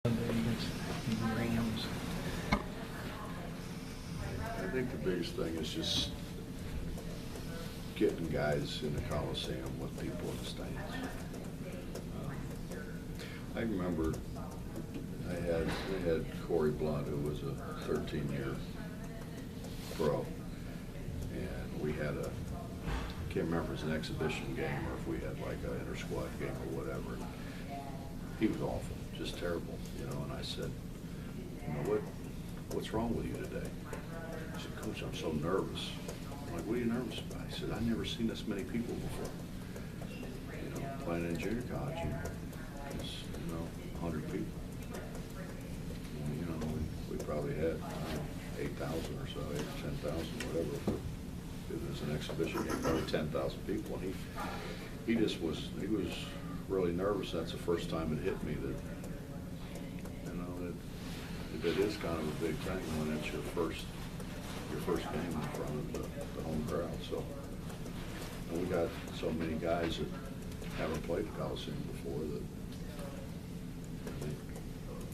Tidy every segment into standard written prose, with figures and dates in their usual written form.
Rams. I think the biggest thing is just getting guys in the Coliseum with people in the stands. I remember we had Corey Blunt, who was a 13-year pro, and we had I can't remember if it was an exhibition game or if we had like an inter-squad game or whatever. He was awful, just terrible, and I said, what's wrong with you today? He said, Coach, I'm so nervous. I'm like, what are you nervous about? He said, I've never seen this many people before. Playing in junior college, it's 100 people. We probably had 8,000 or so, 8 or 10,000, whatever. It was an exhibition game, probably 10,000 people, and he was really nervous. That's the first time it hit me that that is kind of a big thing when it's your first game in front of the home crowd. So, and we got so many guys that haven't played the Coliseum before that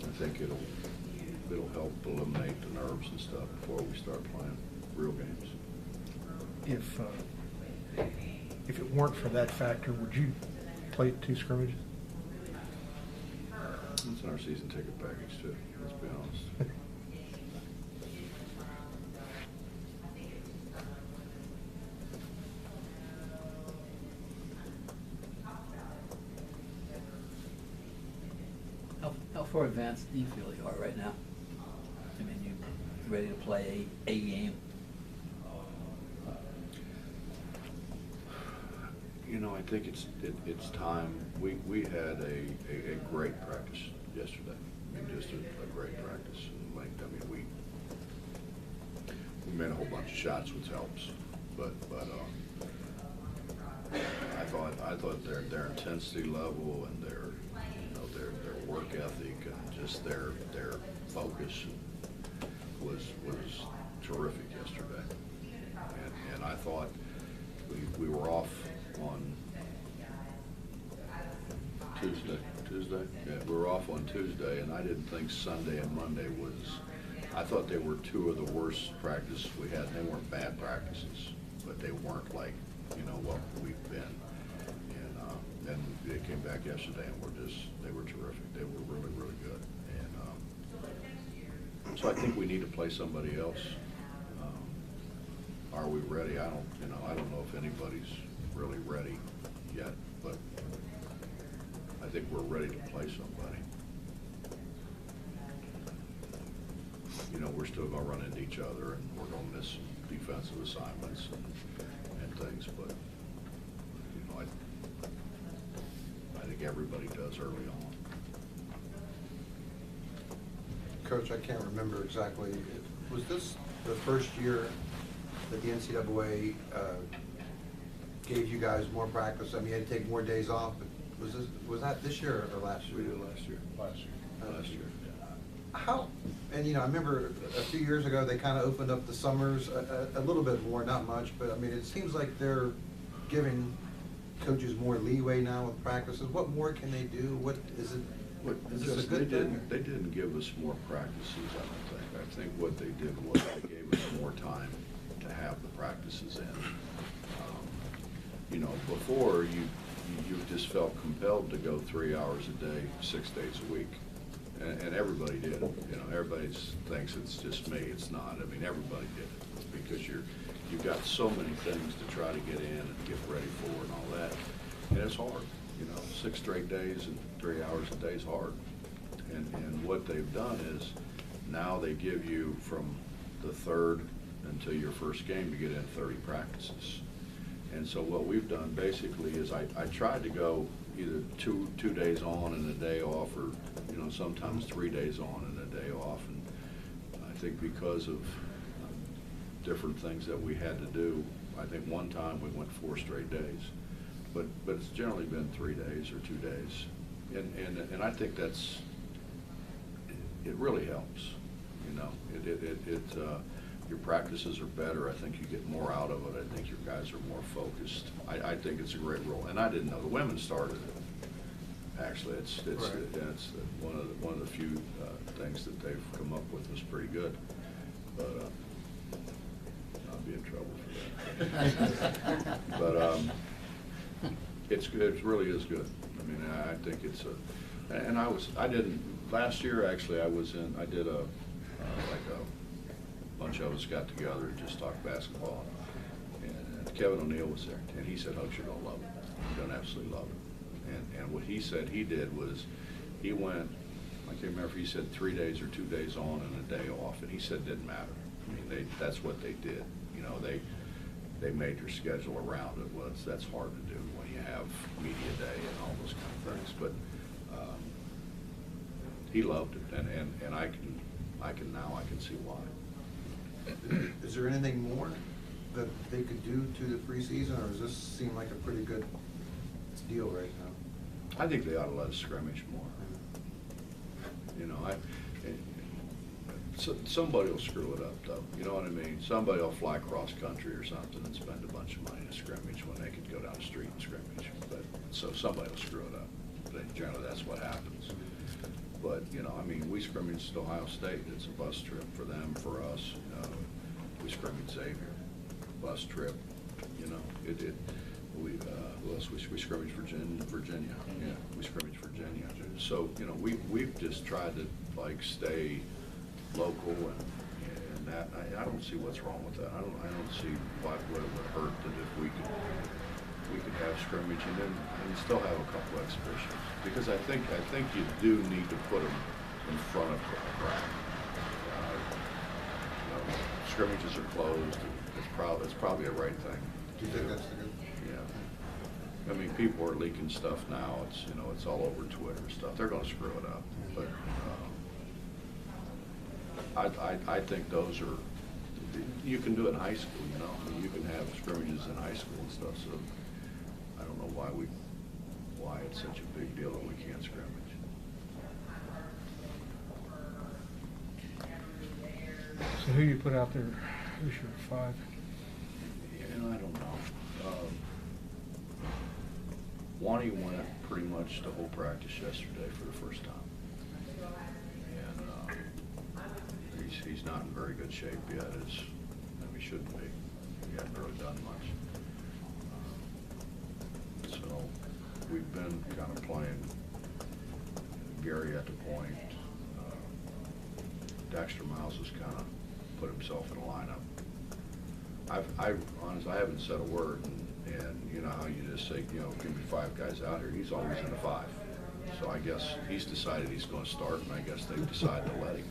I think it'll help eliminate the nerves and stuff before we start playing real games. If it weren't for that factor, would you play 2 scrimmages? It's in our season ticket package too, let's be honest. How far advanced do you feel you are right now? I mean, you ready to play a game? I think it's time. We had a great practice yesterday. I mean, just a great practice. We made a whole bunch of shots, which helps. But I thought their intensity level and their work ethic and just their focus was terrific yesterday. And I thought we were off on Tuesday? Yeah, we were off on Tuesday, and I didn't think Sunday and Monday was, I thought they were 2 of the worst practices we had. They weren't bad practices, but they weren't like, what we've been. And then they came back yesterday, and they were terrific. They were really, really good. And so I think we need to play somebody else. Are we ready? I don't know if anybody's really ready yet, but I think we're ready to play somebody. We're still going to run into each other, and we're going to miss some defensive assignments and things, but I think everybody does early on. Coach, I can't remember exactly. Was this the first year that the NCAA gave you guys more practice? I mean, you had to take more days off. But was that this year or last year? We did last year. Last year. How? And I remember a few years ago they kind of opened up the summers a little bit more, not much, but I mean it seems like they're giving coaches more leeway now with practices. What more can they do? What is it? Is this a good thing? They didn't give us more practices, I don't think. I think what they did was they gave us more time to have the practices in. Before you just felt compelled to go 3 hours a day, 6 days a week. And everybody did. Everybody thinks it's just me. It's not. I mean, everybody did it because you've got so many things to try to get in and get ready for and all that. And it's hard. 6 straight days and 3 hours a day is hard. And what they've done is now they give you from the 3rd until your first game to get in 30 practices. And so what we've done basically is I tried to go either two days on and a day off, or sometimes 3 days on and a day off. And I think because of different things that we had to do, I think one time we went 4 straight days, but it's generally been 3 days or 2 days, and I think it really helps. Your practices are better. I think you get more out of it. I think your guys are more focused. I think it's a great role. And I didn't know the women started it. Actually, it's Right. one of the few things that they've come up with was pretty good, but I'll be in trouble for that. But it's good. It really is good. I mean, I think it's and last year actually I did like a bunch of us got together and just talked basketball, and Kevin O'Neill was there, and he said, "Hugs, you're gonna love it. You're gonna absolutely love it." And what he said he did was, he went, I can't remember if he said 3 days or 2 days on and a day off, and he said it didn't matter. I mean, that's what they did. You know, they made their schedule around it. Well, that's hard to do when you have media day and all those kind of things. But he loved it, and I can see why. Is there anything more that they could do to the preseason, or does this seem like a pretty good deal right now? I think they ought to let us scrimmage more. You know, somebody will screw it up, though. You know what I mean? Somebody will fly cross country or something and spend a bunch of money to scrimmage when they could go down the street and scrimmage. So somebody will screw it up. But generally, that's what happens. But, you know, I mean, we scrimmaged at Ohio State. It's a bus trip for them, for us. We scrimmaged Xavier, bus trip. You know, who else? We scrimmaged Virginia. Yeah, we scrimmaged Virginia. So, you know, we've just tried to like stay local, and that I don't see what's wrong with that. I don't see what it would hurt that if we could have scrimmage and still have a couple exhibitions, because I think you do need to put them in front of the crowd. You know, scrimmages are closed. It's probably a right thing. Do you think that's the good? Yeah. I mean, people are leaking stuff now. It's all over Twitter and stuff. They're going to screw it up. But I think those are, you can do it in high school. You know, I mean, you can have scrimmages in high school and stuff. So I don't know why it's such a big deal that we can't scrimmage. So who you put out there? Who's your 5? I don't know. Wani went pretty much the whole practice yesterday for the first time. And he's not in very good shape yet, he shouldn't be. He hasn't really done much. So we've been kind of playing Gary at the point. Dexter Miles has kind of put himself in a lineup. Honestly, I haven't said a word, and you know how you just say, you know, give me 5 guys out here. He's always in the 5. So I guess he's decided he's going to start, and I guess they've decided to let him.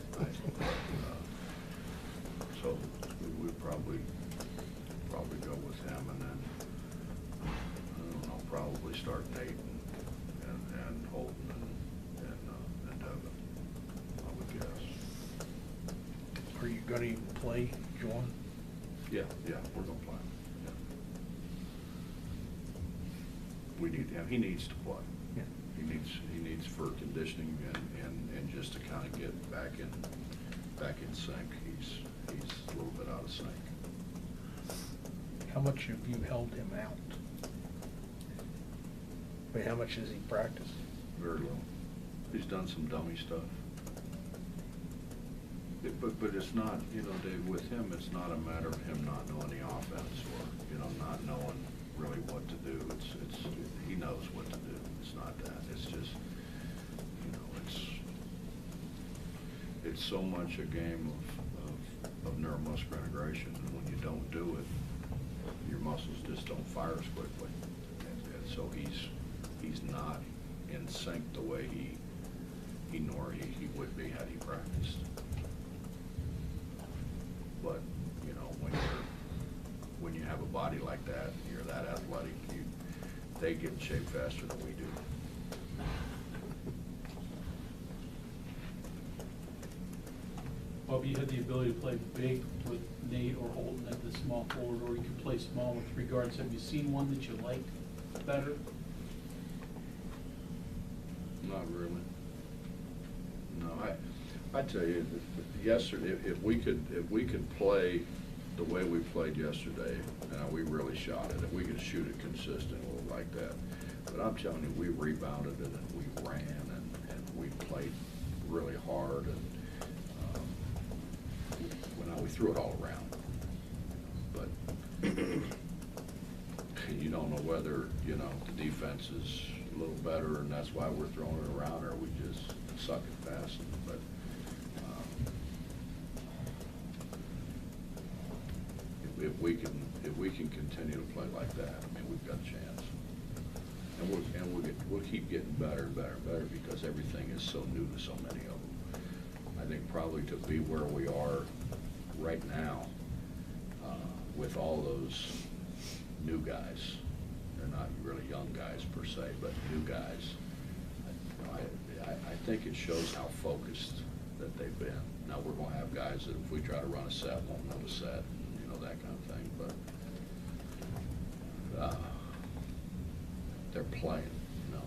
So we would probably go with him, and then I don't know, probably start Nate and Holton and Devin, I would guess. Are you going to even play, John? Yeah, we're gonna play. Yeah. We need him. He needs to play. Yeah. He needs for conditioning and just to kind of get back in sync. He's a little bit out of sync. How much have you held him out? I mean, how much has he practiced? Very little. He's done some dummy stuff. But it's not, you know, Dave, with him, it's not a matter of him not knowing the offense or, you know, not knowing really what to do. He knows what to do. It's not that. It's just, you know, it's so much a game of neuromuscular integration. And when you don't do it, your muscles just don't fire as quickly. And so he's not in sync the way he would be had he practiced. But, you know, when you have a body like that, you're that athletic, they get in shape faster than we do. Well, if you had the ability to play big with Nate or Holton at the small forward, or you could play small with regards, have you seen one that you liked better? Not really. No, I tell you, yesterday, if we could play the way we played yesterday, we really shot it. If we could shoot it consistent like that, But I'm telling you, we rebounded and we ran and we played really hard and, we threw it all around. But you don't know whether, you know, the defense is a little better and that's why we're throwing it around, or we just suck at passing. But if we can continue to play like that, I mean, we've got a chance. And we'll keep getting better and better and better because everything is so new to so many of them. I think probably to be where we are right now, with all those new guys, they're not really young guys per se, but new guys, I think it shows how focused that they've been. Now, we're going to have guys that if we try to run a set, won't know the set, you know, that kind of thing, but they're playing, you know,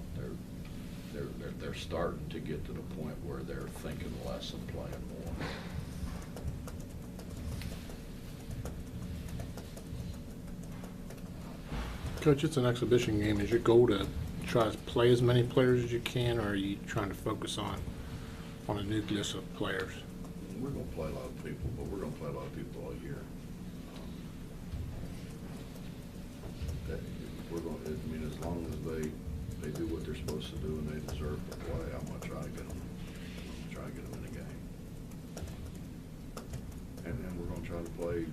they're starting to get to the point where they're thinking less and playing more. Coach, it's an exhibition game. Is your goal to try to play as many players as you can, or are you trying to focus on a nucleus of players? We're going to play a lot of people, but we're going to play a lot of people all year. We're going to, I mean, as long as they do what they're supposed to do and they deserve to play, I'm going to try to get them in the game. And we're going to try to play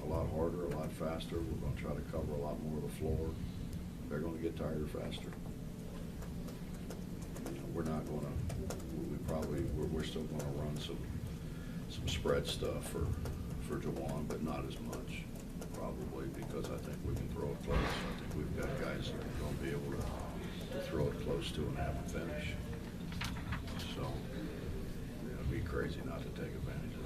a lot harder, a lot faster. We're going to try to cover a lot more of the floor. They're going to get tired faster. You know, we're not going to. We're still going to run some spread stuff for Jawan, but not as much probably because I think we can throw it close. I think we've got guys that are going to be able to throw it close to and have a finish. So it'd be crazy not to take advantage of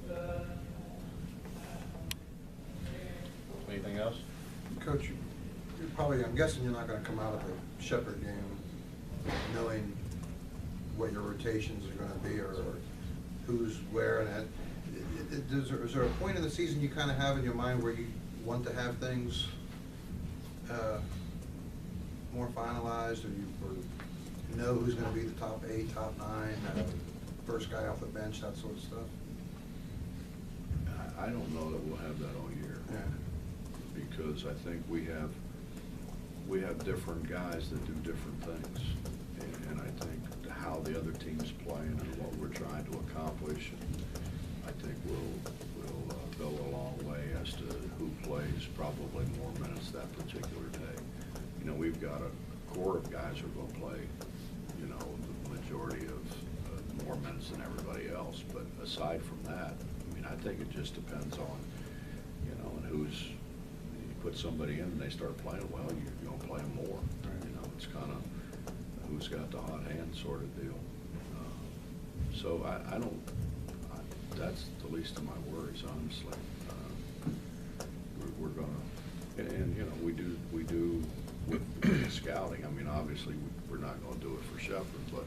that. Anything else? Coach, you're probably, I'm guessing you're not gonna come out of the Shepherd game knowing what your rotations are gonna be or who's where and that. Is there a point in the season you kind of have in your mind where you want to have things more finalized, or know who's gonna be the top 8, top 9, first guy off the bench, that sort of stuff? I don't know that we'll have that all year. Yeah. Because I think we have different guys that do different things. And I think how the other team's playing and what we're trying to accomplish, I think will go a long way as to who plays probably more minutes that particular day. You know, we've got a core of guys who are going to play, you know, the majority of more minutes than everybody else. But aside from that, I mean, I think it just depends on, you know, and who's. Put somebody in and they start playing well, you're going to play them more. You know, it's kind of who's got the hot hand sort of deal. So I don't, that's the least of my worries, honestly. We're going to, and you know, we do with scouting. I mean, obviously we're not going to do it for Shepherd, but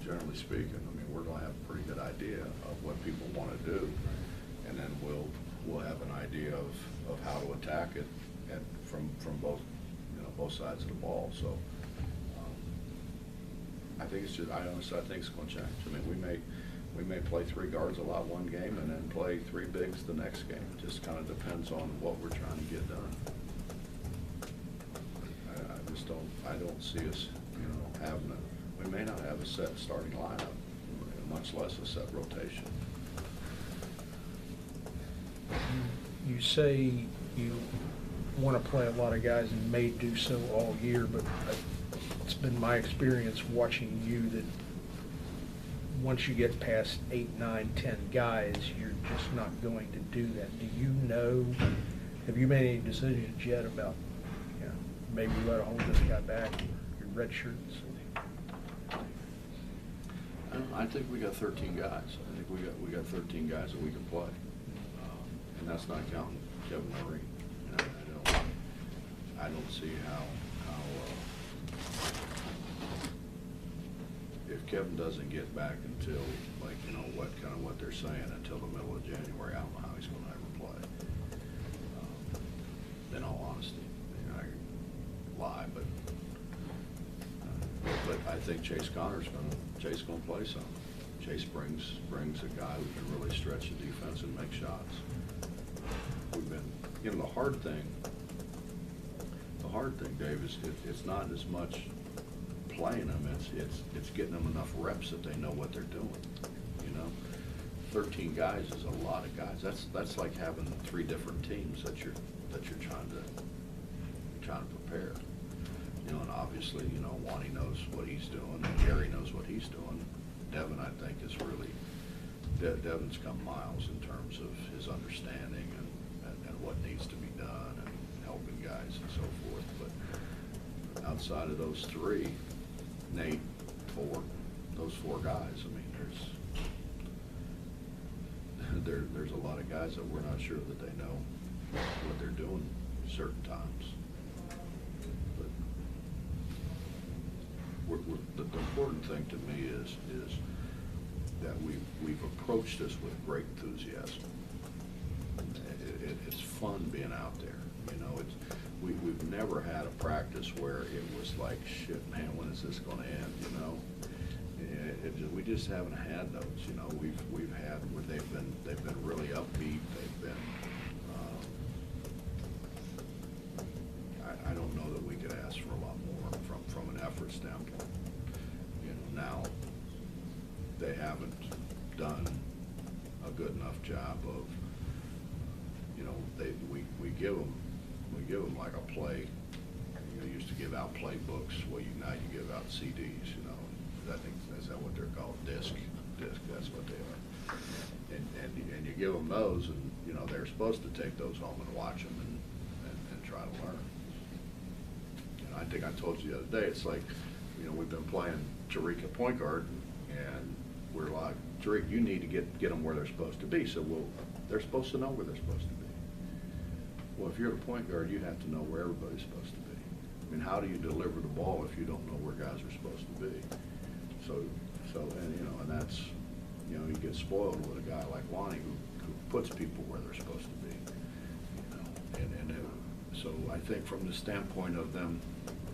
generally speaking, I mean, we're going to have a pretty good idea of what people want to do, and then we'll have an idea of how to attack it from both, you know, both sides of the ball. So I think it's just, I honestly think it's going to change. I mean, we may play 3 guards a lot one game and then play 3 bigs the next game. It just kind of depends on what we're trying to get done. I don't see us, you know, having we may not have a set starting lineup, much less a set rotation. You say you want to play a lot of guys and may do so all year, but it's been my experience watching you that once you get past 8, 9, 10 guys, you're just not going to do that. Do you know, have you made any decisions yet about, you know, maybe let a hold this guy back, your red shirts? I think we got 13 guys. I think we got 13 guys that we can play, and that's not counting Kevin Murray. You know, I don't see how if Kevin doesn't get back until, like, you know, what they're saying, until the middle of January, I don't know how he's going to ever play. In all honesty, you know, lie, but I think Chase gonna play some. Chase brings a guy who can really stretch the defense and make shots. We've been, the hard thing, Dave, is it's not as much playing them, it's getting them enough reps that they know what they're doing, 13 guys is a lot of guys. That's like having 3 different teams that you're trying to prepare. And obviously, Wani knows what he's doing, and Gary knows what he's doing. Devin, I think, is really, Devin's come miles in terms of his understanding and what needs to be done and helping guys and so forth. But outside of those 3, Nate, those 4 guys, I mean, there's a lot of guys that we're not sure that they know what they're doing certain times. But the important thing to me is that we've approached this with great enthusiasm. It's fun being out there. We've never had a practice where it was like, shit, man, when is this going to end? We just haven't had those. We've had where they've been really upbeat. They've been. I don't know that we could ask for a lot more from an effort standpoint. Now they haven't done a good enough job of. We give them like a play. You used to give out playbooks. Well, now you give out CDs. I think is that what they're called? Disc. That's what they are. And you give them those, and they're supposed to take those home and watch them and try to learn. I think I told you the other day. It's like, we've been playing Tariq at point guard, and we're like, Tariq, you need to get them where they're supposed to be. So they're supposed to know where they're supposed to be. Well, if you're the point guard, you have to know where everybody's supposed to be. I mean, how do you deliver the ball if you don't know where guys are supposed to be? So, and that's, you get spoiled with a guy like Wani who puts people where they're supposed to be, so I think from the standpoint of them,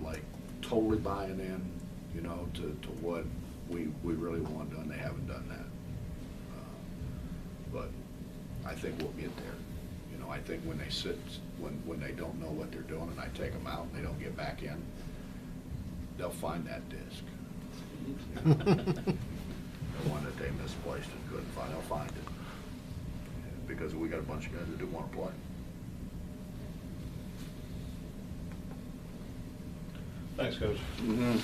like, totally buying in, to what we really want done, they haven't done that. But I think we'll get there. I think when they when they don't know what they're doing and I take them out and they don't get back in, they'll find that disc. The one that they misplaced and couldn't find, they'll find it. Because we got a bunch of guys that do want to play. Thanks, Coach. Mm-hmm.